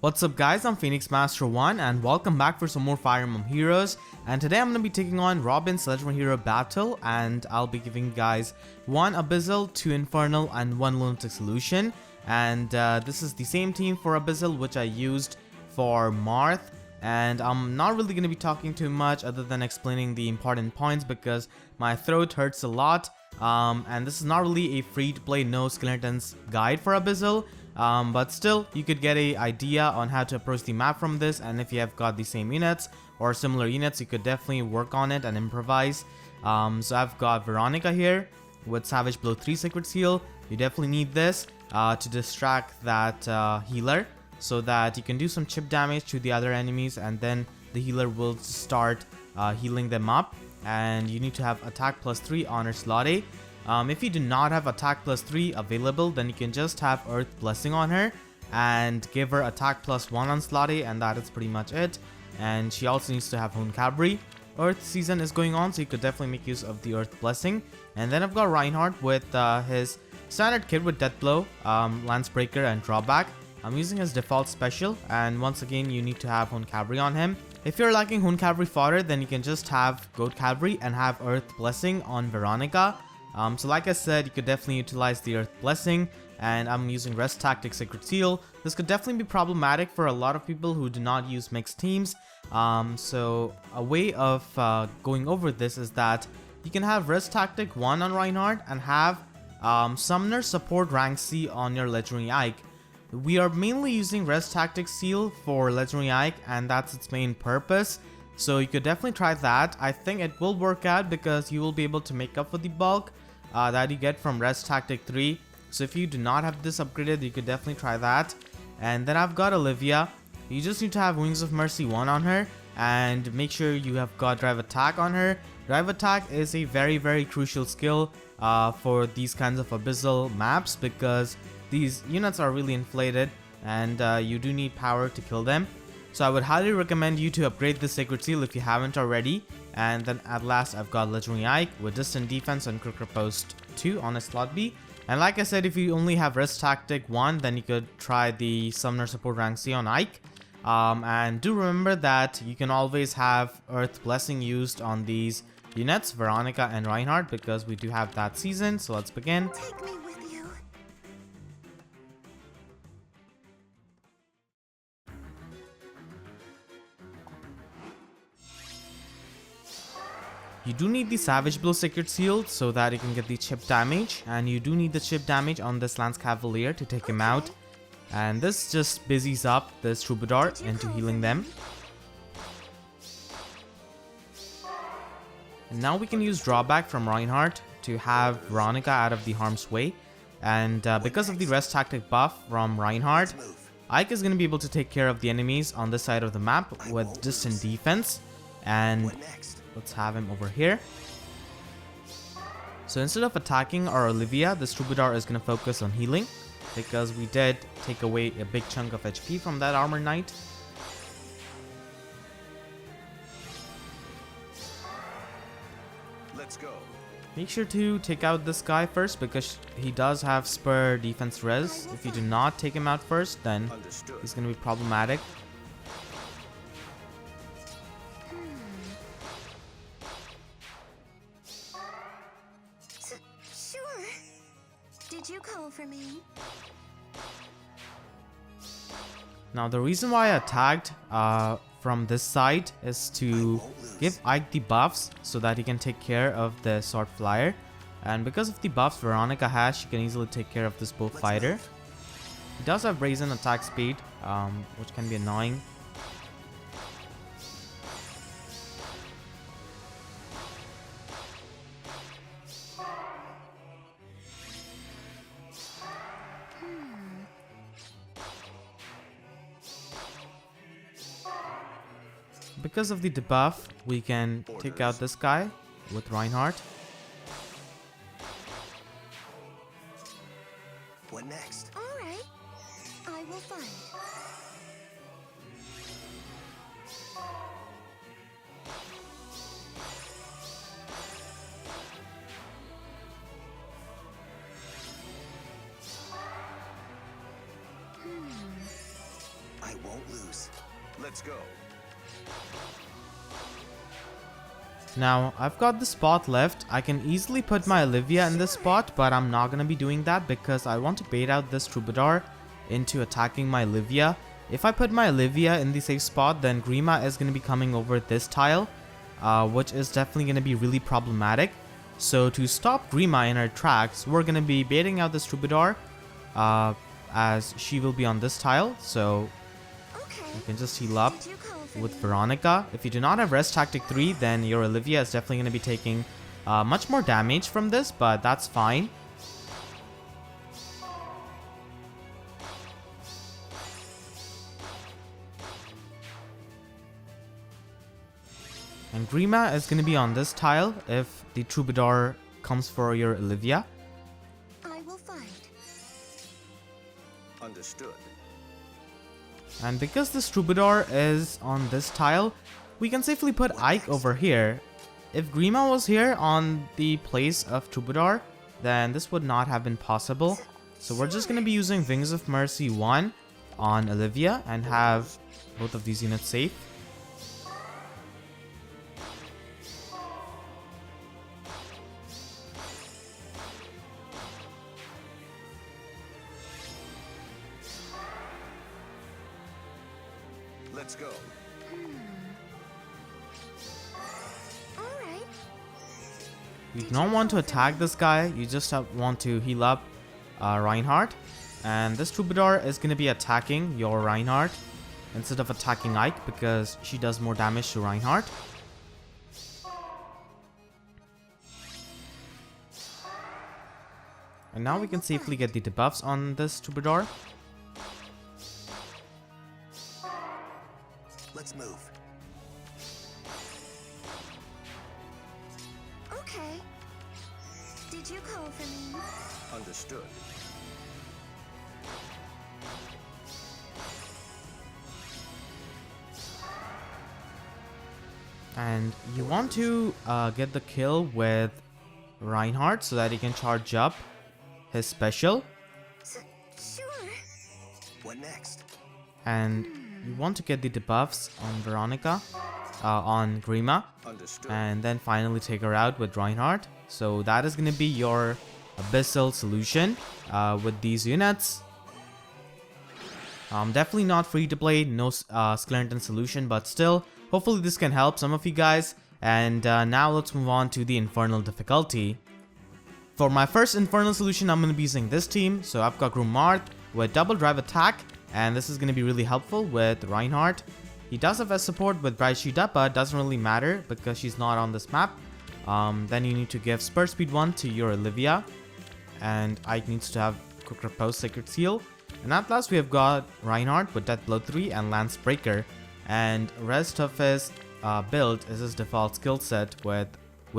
What's up guys, I'm Phoenix Master 1 and welcome back for some more Fire Emblem Heroes. And today I'm going to be taking on Robin's Legendary Hero Battle, and I'll be giving you guys 1 Abyssal, 2 Infernal and 1 Lunatic Solution. And this is the same team for Abyssal which I used for Marth. And I'm not really going to be talking too much other than explaining the important points because my throat hurts a lot. And this is not really a free-to-play no skeletons guide for Abyssal. But still, you could get an idea on how to approach the map from this, and if you have got the same units or similar units, you could definitely work on it and improvise. So I've got Veronica here with Savage.B 3 Secret Seal. You definitely need this to distract that healer so that you can do some chip damage to the other enemies, and then the healer will start healing them up. And you need to have attack +3 on her slot A. If you do not have attack +3 available, then you can just have Earth Blessing on her and give her attack +1 on slot A, and that is pretty much it. And she also needs to have Cavalry. Earth season is going on, so you could definitely make use of the Earth Blessing. And then I've got Reinhardt with his standard kit with Death Blow, Lance Breaker and Drawback. I'm using his default special, and once again you need to have Cavalry on him. If you're lacking Cavalry fodder, then you can just have Goat Cavalry and have Earth Blessing on Veronica. So like I said, you could definitely utilize the Earth Blessing, and I'm using Rest Tactic Secret Seal. This could definitely be problematic for a lot of people who do not use mixed teams. So a way of going over this is that you can have Rest Tactic 1 on Reinhardt and have Summoner Support Rank C on your Legendary Ike. We are mainly using Rest Tactic Seal for Legendary Ike, and that's its main purpose. So you could definitely try that. I think it will work out because you will be able to make up for the bulk that you get from Rest Tactic 3. So if you do not have this upgraded, you could definitely try that. And then I've got Olivia. You just need to have Wings of Mercy 1 on her, and make sure you have got Drive Attack on her. Drive Attack is a very crucial skill for these kinds of Abyssal maps because these units are really inflated, and you do need power to kill them. So I would highly recommend you to upgrade the Sacred Seal if you haven't already. And then at last I've got Legendary Ike with Distant Defense and Quick Riposte 2 on a slot B. And like I said, if you only have Rest Tactic 1, then you could try the Summoner Support Rank C on Ike. And do remember that you can always have Earth Blessing used on these units, Veronica and Reinhardt, because we do have that season. So let's begin. Take me with you. You do need the Savage.B Secret Seal so that you can get the chip damage, and you do need the chip damage on this Lance Cavalier to take him out. And this just busies up this Troubadour into healing them. And now we can use Drawback from Reinhardt to have Veronica out of the harm's way. And because of the Rest Tactic buff from Reinhardt, Ike is going to be able to take care of the enemies on this side of the map with Distant Defense. And let's have him over here. So instead of attacking our Olivia, this Troubadour is going to focus on healing, because we did take away a big chunk of HP from that Armor Knight. Let's go. Make sure to take out this guy first because he does have Spur Defense Res. If you do not take him out first, then he's going to be problematic. Sure. Did you call for me? Now the reason why I attacked from this side is to give Ike the buffs so that he can take care of the Sword Flyer. And because of the buffs Veronica has, she can easily take care of this bow fighter. He does have Brazen attack speed, which can be annoying. Because of the debuff, we can take out this guy with Reinhardt. What next? All right. I will find. I won't lose. Let's go. Now, I've got the spot left. I can easily put my Olivia in this spot, but I'm not going to be doing that because I want to bait out this Troubadour into attacking my Olivia. If I put my Olivia in the safe spot, then Grima is going to be coming over this tile, which is definitely going to be really problematic. So to stop Grima in her tracks, we're going to be baiting out this Troubadour, as she will be on this tile. So you can just heal up with Veronica. If you do not have Rest Tactic 3, then your Olivia is definitely going to be taking much more damage from this, but that's fine. And Grima is going to be on this tile if the Troubadour comes for your Olivia. I will find. Understood. And because this Troubadour is on this tile, we can safely put Ike over here. If Grima was here on the place of Troubadour, then this would not have been possible. So we're just going to be using Wings of Mercy 1 on Olivia and have both of these units safe. Let's go. Alright. You don't want to attack this guy, you just want to heal up Reinhardt. And this Troubadour is going to be attacking your Reinhardt instead of attacking Ike because she does more damage to Reinhardt. And now we can safely get the debuffs on this Troubadour. Let's move. Okay. Did you call for me? Understood. And you want to get the kill with Reinhardt so that he can charge up his special. Sure. What next? And you want to get the debuffs on Veronica, on Grima, Understood. and then finally take her out with Reinhardt. So that is going to be your Abyssal solution with these units. Definitely not free to play, no skeleton solution, but still, hopefully this can help some of you guys. And now let's move on to the Infernal difficulty. For my first Infernal solution, I'm going to be using this team. So I've got Groom Marth with double drive attack, and this is going to be really helpful with Reinhardt. He does have a support with Bright Shield up, but it doesn't really matter because she's not on this map. Then you need to give Spur Speed 1 to your Olivia, and Ike needs to have Quick Riposte Sacred Seal. And at last we have got Reinhardt with Death Blow 3 and Lance Breaker, and rest of his build is his default skill set with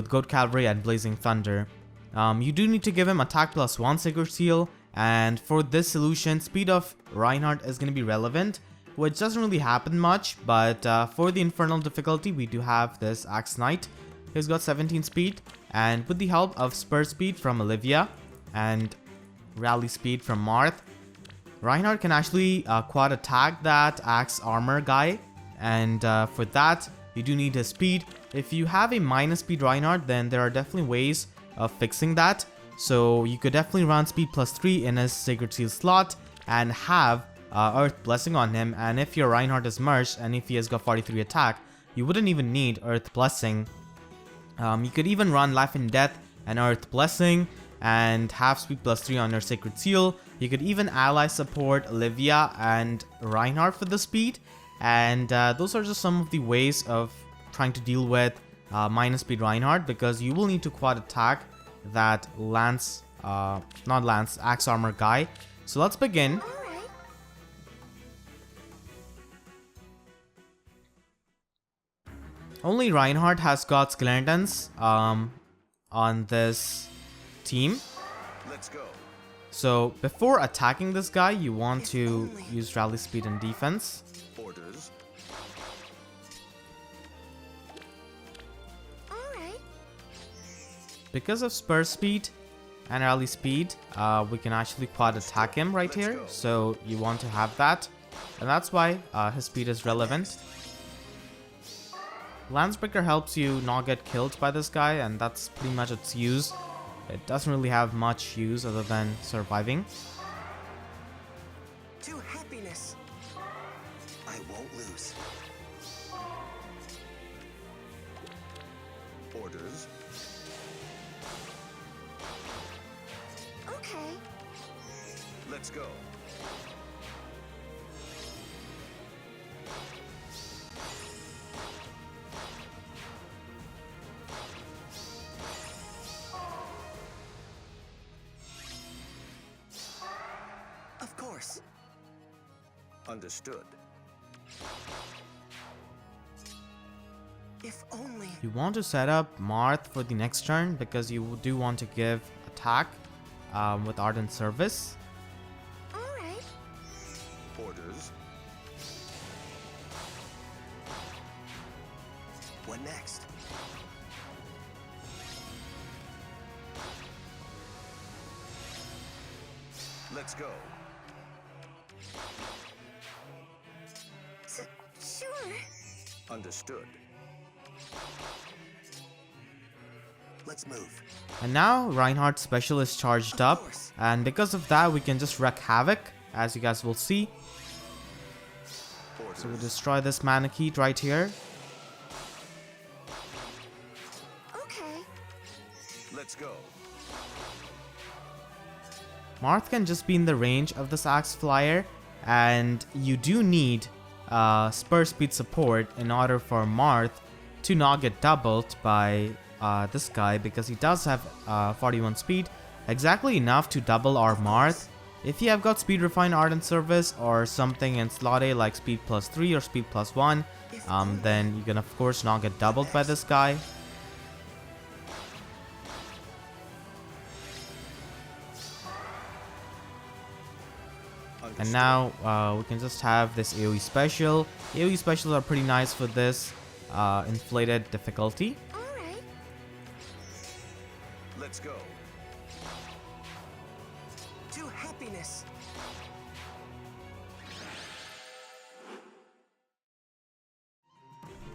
Goat Cavalry and Blazing Thunder. You do need to give him attack plus 1 Sacred Seal, and for this solution, speed of Reinhardt is going to be relevant, which doesn't really happen much, but for the Infernal difficulty, we do have this Axe Knight. He's got 17 speed, and with the help of Spur Speed from Olivia and Rally Speed from Marth, Reinhardt can actually quad attack that Axe Armor guy, and for that, you do need his speed. If you have a minus speed Reinhardt, then there are definitely ways of fixing that. So you could definitely run speed plus 3 in his Sacred Seal slot and have Earth Blessing on him. And if your Reinhardt is merged and if he has got 43 attack, you wouldn't even need Earth Blessing. You could even run Life and Death and Earth Blessing and have speed plus 3 on your Sacred Seal. You could even ally support Olivia and Reinhardt for the speed. And those are just some of the ways of trying to deal with minus speed Reinhardt, because you will need to quad attack that Axe Armor guy. So let's begin. Alright. Only Reinhardt has got skeletons on this team. Let's go. So before attacking this guy, you want to use Rally Speed and Defense. Orders. Alright. Because of Spur Speed and Rally Speed, we can actually quad attack him right here. So you want to have that. and that's why his speed is relevant. Lancebreaker helps you not get killed by this guy, and that's pretty much its use. It doesn't really have much use other than surviving. To happiness. I won't lose. Orders. Okay. Let's go. Of course. Understood. If only. You want to set up Marth for the next turn because you do want to give attack with Ardent Service. All right. Orders. What next? Let's go. Sure. Understood. Let's move. And now Reinhardt's special is charged up, and because of that we can just wreak havoc, as you guys will see. Orders. So we'll destroy this Manakete right here. Okay. Let's go. Marth can just be in the range of this Axe Flyer, and you do need Spur Speed support in order for Marth to not get doubled by this guy, because he does have 41 speed, exactly enough to double our Marth. If you have got Speed Refined Ardent Service or something in slot A like Speed plus 3 or Speed plus 1, then you can of course not get doubled by this guy. And now we can just have this AoE special. AoE specials are pretty nice for this inflated difficulty. All right. Let's go. To happiness.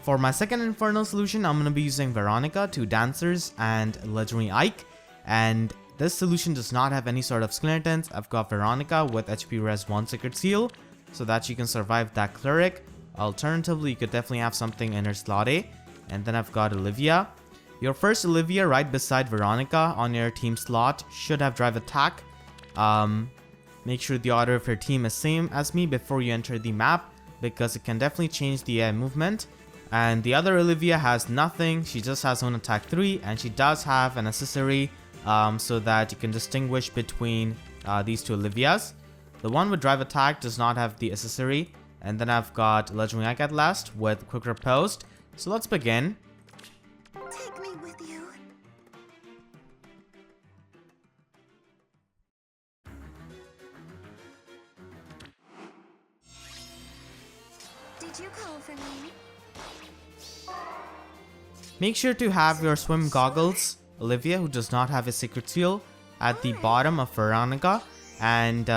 For my second Infernal solution, I'm going to be using Veronica, 2 Dancers, and Legendary Ike. And this solution does not have any sort of skeletons. I've got Veronica with HP Res 1 Secret Seal, so that you can survive that Cleric. Alternatively, you could definitely have something in her slot A. And then I've got Olivia. Your first Olivia right beside Veronica on your team slot should have Drive Attack. Make sure the order of your team is same as me before you enter the map, because it can definitely change the AI movement. And the other Olivia has nothing. She just has Own Attack 3, and she does have an accessory so that you can distinguish between these two Olivias. The one with Drive Attack does not have the accessory. And then I've got Legendary Ike at last with Quick Riposte. So let's begin. Take me with you. Did you call for me? Make sure to have your swim goggles, Olivia, who does not have a secret seal, at the bottom of Veronica, and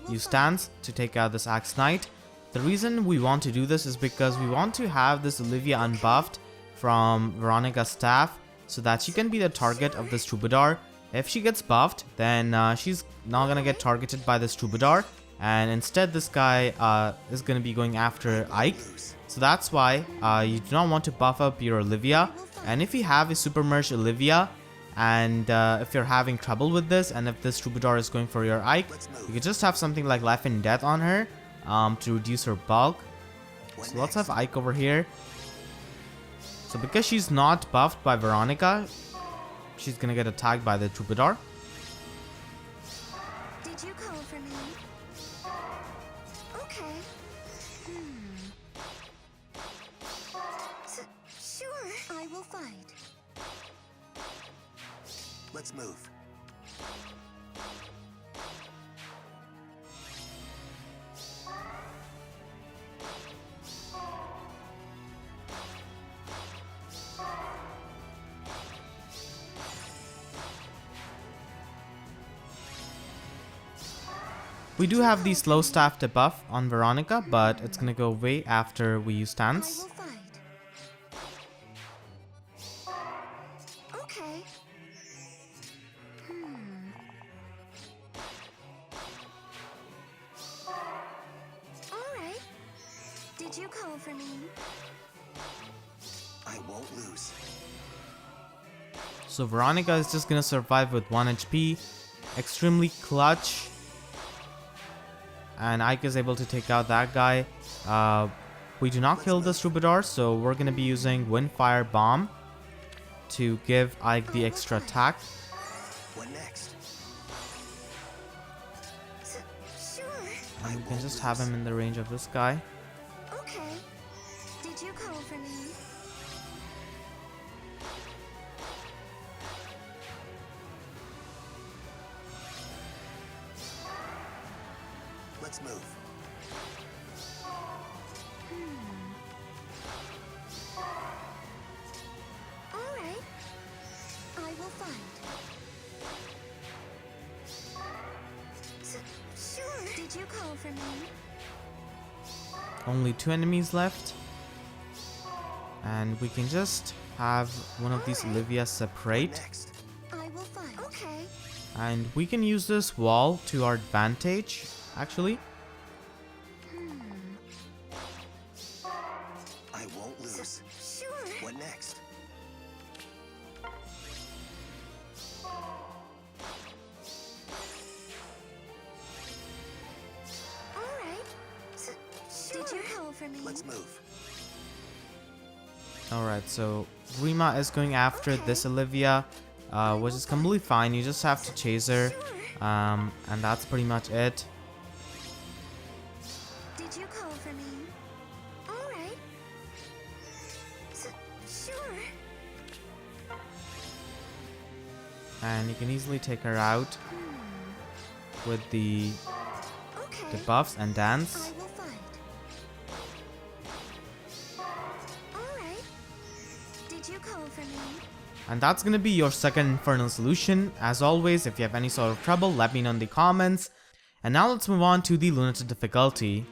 use stance to take out this Axe Knight. The reason we want to do this is because we want to have this Olivia unbuffed from Veronica's staff, so that she can be the target of this Troubadour. If she gets buffed, then she's not gonna get targeted by this Troubadour, and instead this guy is gonna be going after Ike. So that's why you do not want to buff up your Olivia. And if you have a Super Merge Olivia, and if you're having trouble with this, and if this Troubadour is going for your Ike, you could just have something like Life and Death on her to reduce her bulk. So let's have Ike over here. So because she's not buffed by Veronica, she's gonna get attacked by the Troubadour. Did you call for me? Okay. Sure, I will fight. Let's move. We do have the slow staff debuff on Veronica, but it's gonna go away after we use I will stance. fight. Okay. All right. Did you call for me? I won't lose. So Veronica is just gonna survive with 1 HP, extremely clutch, and Ike is able to take out that guy. We do not kill this Troubadour, so we're gonna be using Windfire Bomb to give Ike the extra attack. What next? Sure. And we can just have him in the range of this guy. Okay. Did you call for me? Let's move. All right. I will fight. Sure. Did you call for me? Only 2 enemies left. And we can just have one of these Olivia separate. Next. I will fight. Okay. And we can use this wall to our advantage, actually. I won't lose. Sure. What next? All right. Sure. Did you call for me? Let's move. Alright, so Rima is going after this Olivia, which is completely fine. You just have to chase her, and that's pretty much it. Did you call for me? All right. Sure. And you can easily take her out with the Okay. buffs and I dance. will fight. All right. Did you call for me? And that's gonna be your second Infernal solution. As always, if you have any sort of trouble, let me know in the comments. And now let's move on to the Lunatic Difficulty.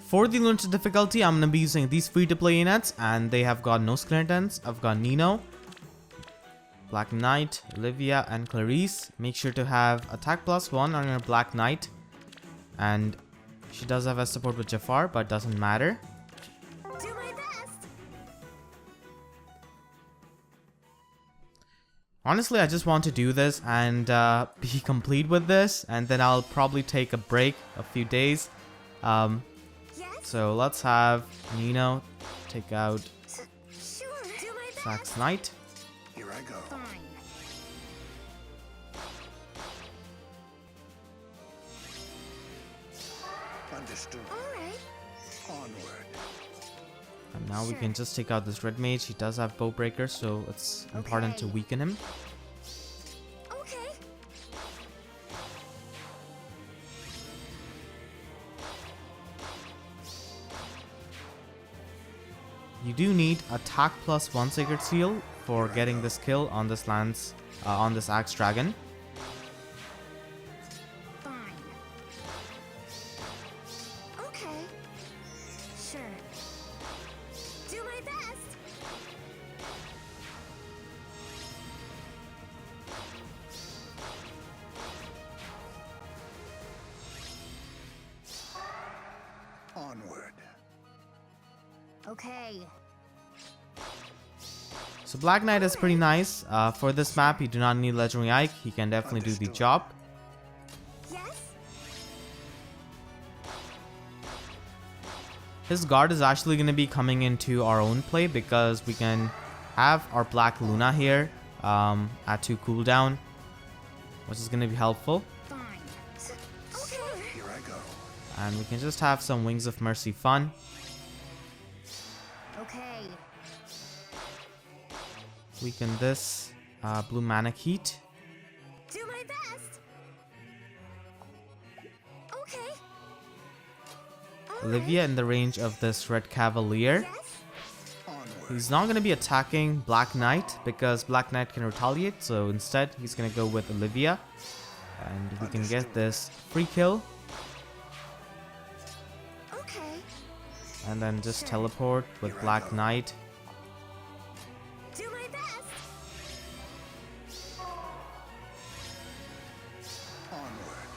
For the Lunatic Difficulty, I'm gonna be using these free-to-play units, and they have got no skill intents. I've got Nino, Black Knight, Olivia, and Clarice. Make sure to have attack +1 on your Black Knight. And she does have a support with Jafar, but doesn't matter. Do my best. Honestly, I just want to do this and be complete with this, and then I'll probably take a break a few days. Yes. So let's have Nino take out Sure. Do my best. Sax Knight. Here I go. Fine. Understood. All right. Onward. And now we can just take out this red mage. He does have bow breaker, so it's important to Okay. weaken him. Okay. You do need attack +1 Sacred Seal for getting this kill on this lance, on this Axe Dragon. Fine. Okay. Sure. Do my best. Onward. Okay. So Black Knight is pretty nice. For this map, you do not need Legendary Ike. He can definitely do the Understood. job. Yes. His guard is actually going to be coming into our own play because we can have our Black Luna here at 2 cooldown, which is going to be helpful. Fine. Okay. Here I go. And we can just have some Wings of Mercy fun. Okay. Weaken this blue Manic Heat. Do my best. Okay. All Olivia in the range of this Red Cavalier. right. Yes. Onward. He's not going to be attacking Black Knight because Black Knight can retaliate, so instead he's going to go with Olivia. And we can get this free kill. and then just Sure. teleport with Here I Black go. Knight. Do my best. Onward.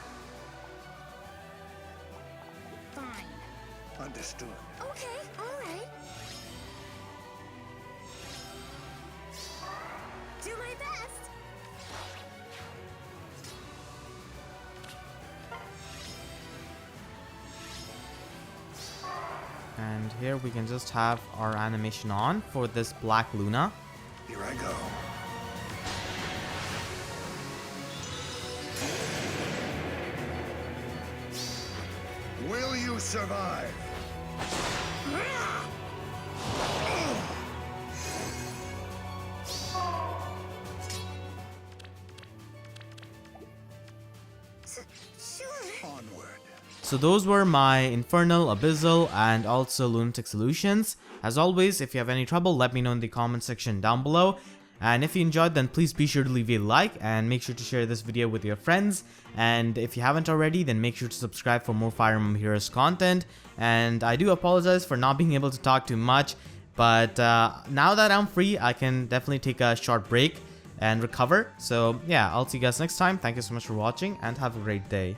Fine. Understood. Okay, all right. Do my best. And here we can just have our animation on for this Black Luna. Here I go. Will you survive? Sure. Onward. So those were my Infernal, Abyssal, and also Lunatic solutions. As always, if you have any trouble, let me know in the comment section down below. And if you enjoyed, then please be sure to leave a like and make sure to share this video with your friends. And if you haven't already, then make sure to subscribe for more Fire Emblem Heroes content. And I do apologize for not being able to talk too much, but now that I'm free, I can definitely take a short break and recover. So yeah, I'll see you guys next time. Thank you so much for watching and have a great day.